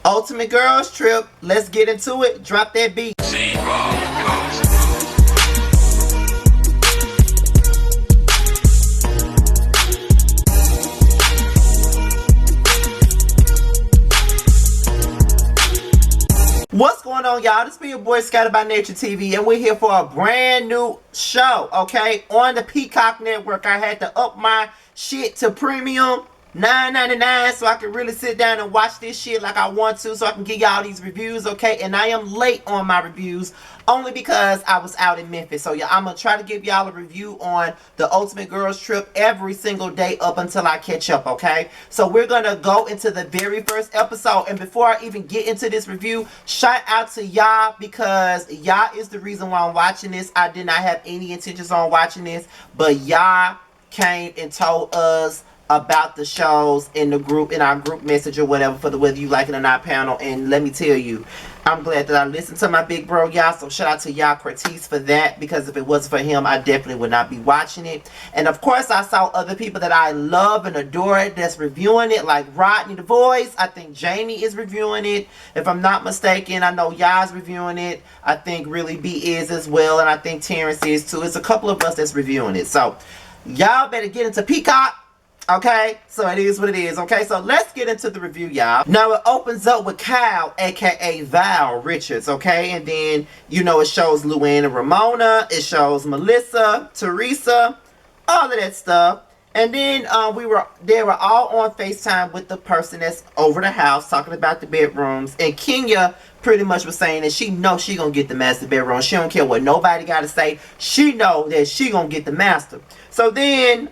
Ultimate Girls Trip. Let's get into it. Drop that beat. What's going on, y'all? This be your boy Scattered by Nature TV, and we're here for a brand new show, okay? On the Peacock Network. I had to up my shit to premium, $9.99, so I can really sit down and watch this shit like I want to, so I can give y'all these reviews, okay? And I am late on my reviews, only because I was out in Memphis. So yeah, I'm gonna try to give y'all a review on the Ultimate Girls Trip every single day up until I catch up, okay? So we're gonna go into the very first episode, and before I even get into this review, shout out to y'all, because y'all is the reason why I'm watching this. I did not have any intentions on watching this, but y'all came and told us about the shows in the group, in our group message or whatever, for the Whether You Like It or Not panel. And let me tell you, I'm glad that I listened to my big bro, y'all. So shout out to y'all Cortez for that, because if it wasn't for him, I definitely would not be watching it. And of course, I saw other people that I love and adore that's reviewing it, like Rodney the Voice. I think Jamie is reviewing it, if I'm not mistaken. I know y'all's reviewing it. I think Really B is as well, and I think Terrence is too. It's a couple of us that's reviewing it. So y'all better get into Peacock. Okay, so it is what it is. Okay, so let's get into the review, y'all. Now, it opens up with Kyle, aka Val Richards, okay? And then, you know, it shows Luann and Ramona. It shows Melissa, Teresa, all of that stuff. And then they were all on FaceTime with the person that's over the house, talking about the bedrooms. And Kenya pretty much was saying that she knows she gonna get the master bedroom. She don't care what nobody got to say. She know that she gonna get the master. So then,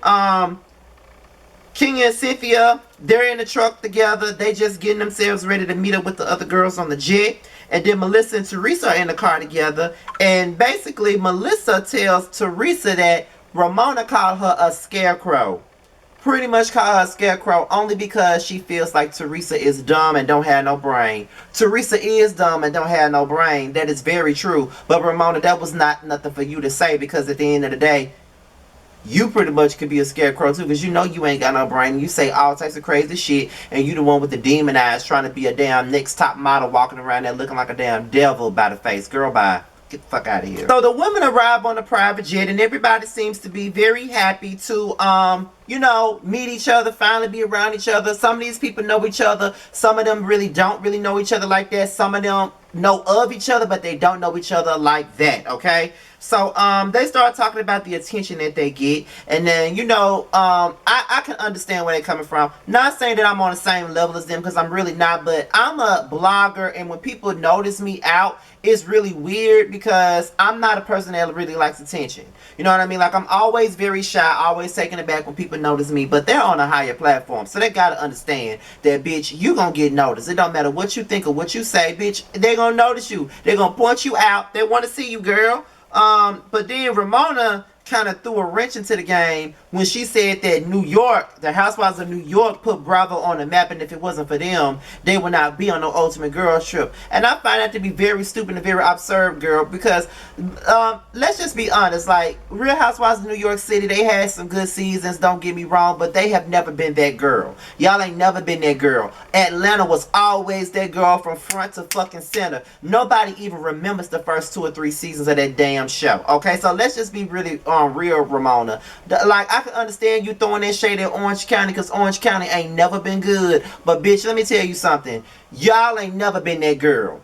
Kenya and Cynthia, they're in the truck together. They just getting themselves ready to meet up with the other girls on the jet. And then Melissa and Teresa are in the car together. And basically, Melissa tells Teresa that Ramona called her a scarecrow. Pretty much called her a scarecrow only because she feels like Teresa is dumb and don't have no brain. Teresa is dumb and don't have no brain. That is very true. But Ramona, that was not nothing for you to say, because at the end of the day, you pretty much could be a scarecrow too, because you know you ain't got no brain. You say all types of crazy shit, and you the one with the demon eyes trying to be a damn next top model walking around there looking like a damn devil by the face. Girl, bye. Get the fuck out of here. So the women arrive on the private jet, and everybody seems to be very happy to, you know, meet each other, finally be around each other. Some of these people know each other. Some of them really don't really know each other like that. Some of them know of each other, but they don't know each other like that, okay? So, they start talking about the attention that they get. And then, you know, I can understand where they're coming from. Not saying that I'm on the same level as them, because I'm really not. But I'm a blogger, and when people notice me out, it's really weird, because I'm not a person that really likes attention. You know what I mean? Like, I'm always very shy, always taken aback when people notice me. But they're on a higher platform, so they gotta understand that, bitch, you gonna get noticed. It don't matter what you think or what you say, bitch. They gonna notice you. They're gonna point you out. They want to see you, girl. But then Ramona kind of threw a wrench into the game when she said that New York, the Housewives of New York, put Bravo on the map, and if it wasn't for them, they would not be on the Ultimate Girls Trip. And I find that to be very stupid and very absurd, girl, because let's just be honest, like, Real Housewives of New York City, they had some good seasons, don't get me wrong, but they have never been that girl. Y'all ain't never been that girl. Atlanta was always that girl from front to fucking center. Nobody even remembers the first 2 or 3 seasons of that damn show. Okay, so let's just be really real, Ramona. Like, I can understand you throwing that shade at Orange County, because Orange County ain't never been good. But bitch, let me tell you something. Y'all ain't never been that girl.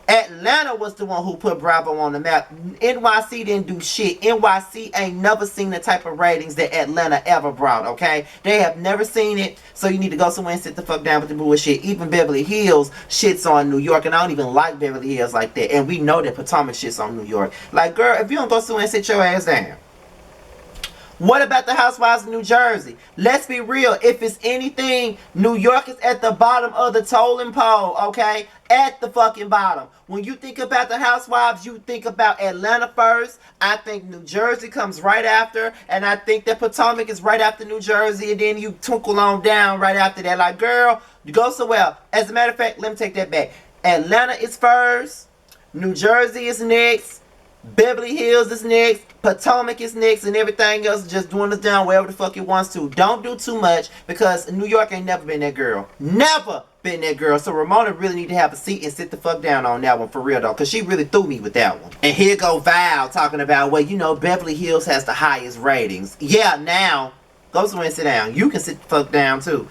Atlanta was the one who put Bravo on the map. NYC didn't do shit. NYC ain't never seen the type of ratings that Atlanta ever brought, okay? They have never seen it, so you need to go somewhere and sit the fuck down with the bullshit. Even Beverly Hills shits on New York, and I don't even like Beverly Hills like that. And we know that Potomac shits on New York. Like, girl, if you don't go somewhere and sit your ass down. What about the Housewives of New Jersey? Let's be real. If it's anything, New York is at the bottom of the totem pole, okay? At the fucking bottom. When you think about the Housewives, you think about Atlanta first. I think New Jersey comes right after. And I think that Potomac is right after New Jersey. And then you twinkle on down right after that. Like, girl, go so well. As a matter of fact, let me take that back. Atlanta is first. New Jersey is next. Beverly Hills is next, Potomac is next, and everything else is just doing us down wherever the fuck it wants to. Don't do too much, because New York ain't never been that girl. Never been that girl. So Ramona really need to have a seat and sit the fuck down on that one for real though, because she really threw me with that one. And here go Val talking about, well, you know, Beverly Hills has the highest ratings. Yeah, now go somewhere and sit down. You can sit the fuck down too.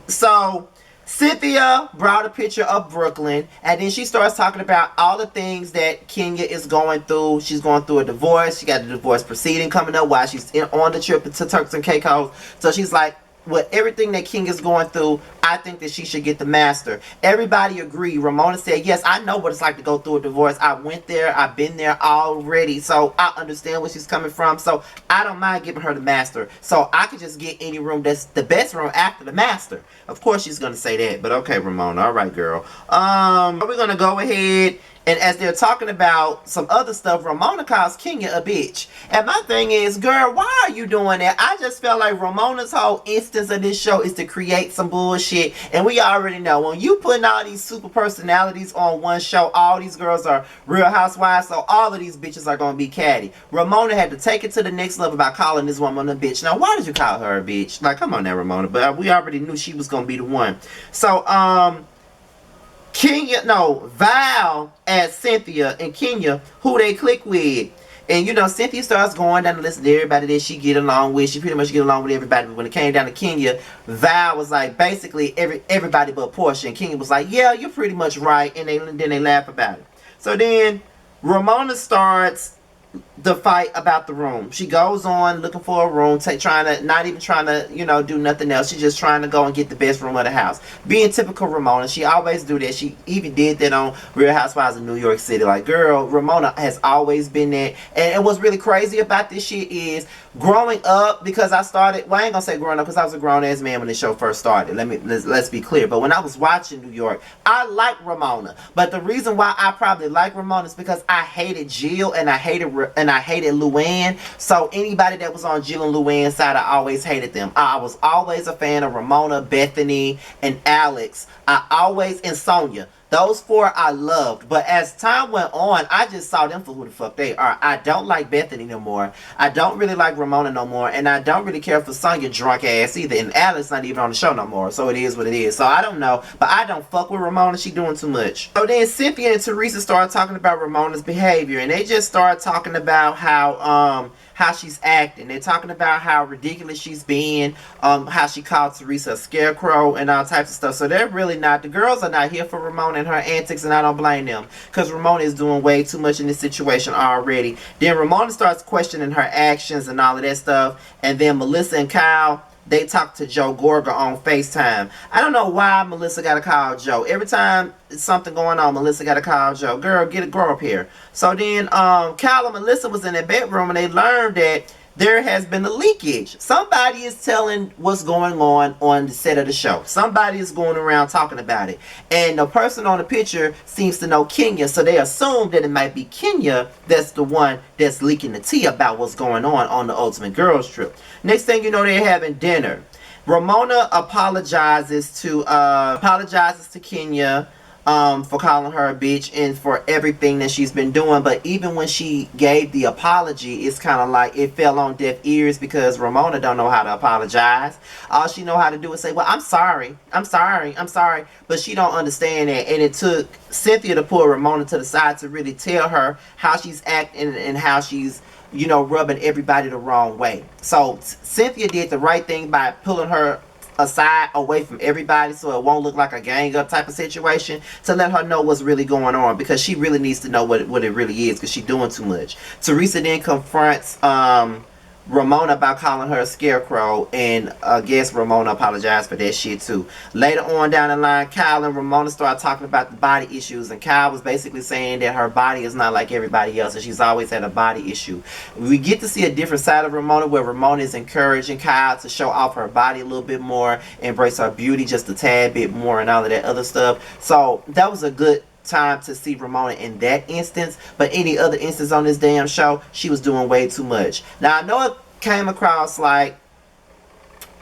So Cynthia brought a picture of Brooklyn, and then she starts talking about all the things that Kenya is going through. She's going through a divorce. She got a divorce proceeding coming up while she's on the trip to Turks and Caicos. So she's like, with everything that Kenya's going through, I think that she should get the master. Everybody agreed. Ramona said, yes, I know what it's like to go through a divorce. I went there. I've been there already. So I understand where she's coming from. So I don't mind giving her the master. So I could just get any room that's the best room after the master. Of course she's going to say that. But okay, Ramona. All right, girl. We're going to go ahead. And as they're talking about some other stuff, Ramona calls Kenya a bitch. And my thing is, girl, why are you doing that? I just felt like Ramona's whole instance of this show is to create some bullshit. And we already know, when you putting all these super personalities on one show, all these girls are Real Housewives, so all of these bitches are going to be catty. Ramona had to take it to the next level by calling this woman a bitch. Now, why did you call her a bitch? Like, come on now, Ramona. But we already knew she was going to be the one. So, Val asked Cynthia and Kenya who they click with. And you know, Cynthia starts going down the list of everybody that she get along with. She pretty much get along with everybody. But when it came down to Kenya, Val was like basically everybody but Portia. And Kenya was like, yeah, you're pretty much right. And then they laugh about it. So then Ramona starts the fight about the room. She goes on looking for a room, not even trying to, you know, do nothing else. She's just trying to go and get the best room of the house. Being typical Ramona, she always do that. She even did that on Real Housewives of New York City. Like, girl, Ramona has always been that. And what's really crazy about this shit is growing up, because I started, well, I ain't gonna say growing up because I was a grown ass man when the show first started. Let's be clear. But when I was watching New York, I liked Ramona. But the reason why I probably like Ramona is because I hated Jill and I hated Luann. So anybody that was on Jill and Luann's side, I always hated them. I was always a fan of Ramona, Bethany, and Alex. And Sonia. Those four I loved. But as time went on, I just saw them for who the fuck they are. I don't like Bethany no more. I don't really like Ramona no more. And I don't really care for Sonia drunk ass either. And Alex not even on the show no more. So it is what it is. So I don't know. But I don't fuck with Ramona. She doing too much. So then Cynthia and Teresa started talking about Ramona's behavior. And they just started talking about how she's acting. They're talking about how ridiculous she's being, how she called Teresa a scarecrow and all types of stuff. So they're really not, the girls are not here for Ramona and her antics, and I don't blame them, because Ramona is doing way too much in this situation already. Then Ramona starts questioning her actions and all of that stuff, and then Melissa and Kyle, they talk to Joe Gorga on FaceTime. I don't know why Melissa got to call Joe. Every time there's something going on, Melissa got to call Joe. Girl, grow up here. So then Kyle and Melissa was in their bedroom, and they learned that there has been a leakage. Somebody is telling what's going on the set of the show. Somebody is going around talking about it. And the person on the picture seems to know Kenya, so they assume that it might be Kenya that's the one that's leaking the tea about what's going on the Ultimate Girls Trip. Next thing you know, they're having dinner. Ramona apologizes to Kenya for calling her a bitch and for everything that she's been doing. But even when she gave the apology, it's kind of like it fell on deaf ears, because Ramona don't know how to apologize. All she know how to do is say, well, I'm sorry. But she don't understand that. And it took Cynthia to pull Ramona to the side to really tell her how she's acting and how she's, you know, rubbing everybody the wrong way. So Cynthia did the right thing by pulling her aside, away from everybody, so it won't look like a gang up type of situation, to let her know what's really going on, because she really needs to know what it really is, because she's doing too much. Teresa then confronts Ramona about calling her a scarecrow, and I guess Ramona apologized for that shit too. Later on down the line, Kyle and Ramona started talking about the body issues, and Kyle was basically saying that her body is not like everybody else, and she's always had a body issue. We get to see a different side of Ramona, where Ramona is encouraging Kyle to show off her body a little bit more, embrace her beauty just a tad bit more, and all of that other stuff. So that was a good time to see Ramona in that instance. But any other instance on this damn show, she was doing way too much. Now I know it came across like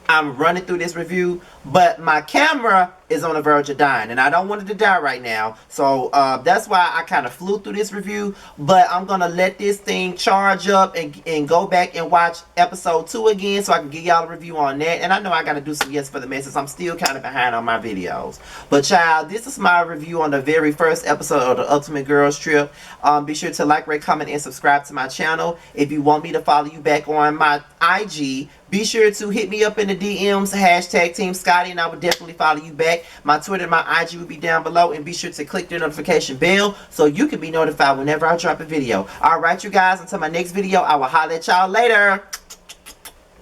I'm running through this review, but my camera is on the verge of dying, and I don't want it to die right now. So that's why I kind of flew through this review, but I'm gonna let this thing charge up and go back and watch episode 2 again so I can give y'all a review on that. And I know I gotta do some Yes for the Messes. I'm still kind of behind on my videos, but child, this is my review on the very first episode of the Ultimate Girls Trip. Be sure to like, rate, comment, and subscribe to my channel. If you want me to follow you back on my IG, be sure to hit me up in the DMs, hashtag Team Scotty, and I will definitely follow you back. My Twitter and my IG will be down below, and be sure to click the notification bell so you can be notified whenever I drop a video. Alright, you guys, until my next video, I will holler at y'all later.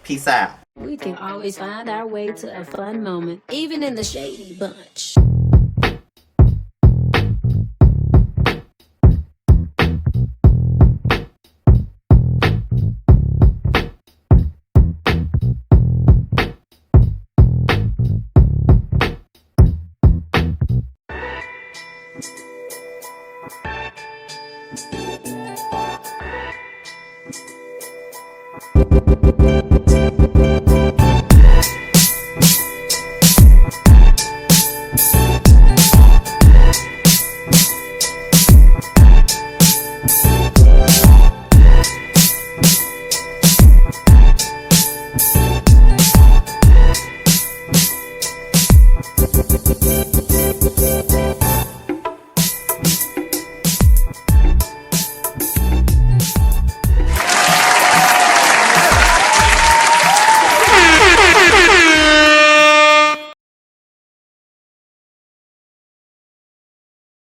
Peace out. We can always find our way to a fun moment, even in the shady bunch.